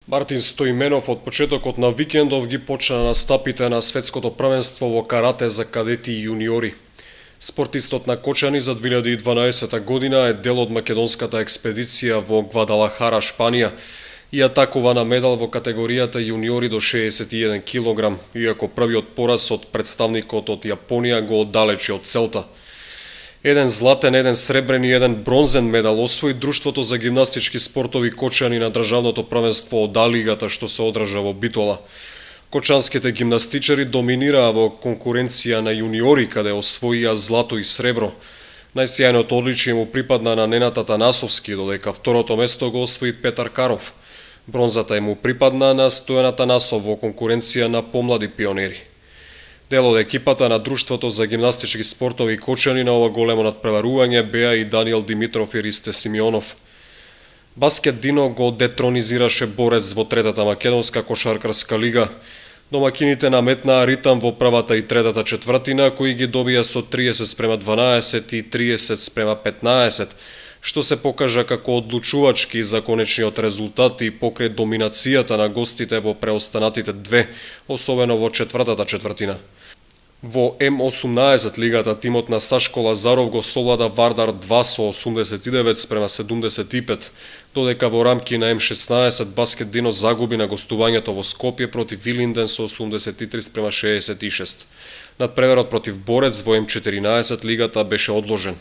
Мартин Стоименов од почетокот на викендов ги почна настапите на светското првенство во карате за кадети и јуниори. Спортистот на Кочани за 2012 година е дел од македонската експедиција во Гвадалахара, Шпанија и атакува на медал во категоријата јуниори до 61 кг, иако првиот пораз од представникот од Јапонија го оддалечи од целта. Еден златен, еден сребрен и еден бронзен медал освои Друштвото за гимнастички спортови Кочани на државното првенство од А-лигата што се одржа во Битола. Кочанските гимнастичари доминираа во конкуренција на јуниори, каде освоија злато и сребро. Најсјајното одличие му припадна на Ненад Атанасовски, додека второто место го освои Петар Каров. Бронзата му припадна на Стојан Атанасов во конкуренција на помлади пионери. Дел од екипата на Друштвото за гимнастички спортови Кочани на ова големо надпреварување беа и Даниел Димитров и Ристе Симеонов. Баскет Дино го детронизираше борец во третата македонска кошаркарска лига. Домакините наметнаа ритам во првата и третата четвртина, кои ги добија со 30:12 и 30:15, што се покажа како одлучувачки за конечниот резултат и покрај доминацијата на гостите во преостанатите две, особено во четвртата четвртина. Во М18 лигата тимот на Сашко Лазаров го совлада Вардар 2 со 89:75, додека во рамки на М16 Баскет Дино загуби на гостувањето во Скопје против Вилинден со 83:66. Надпреварот против Борец во М14 лигата беше одложен.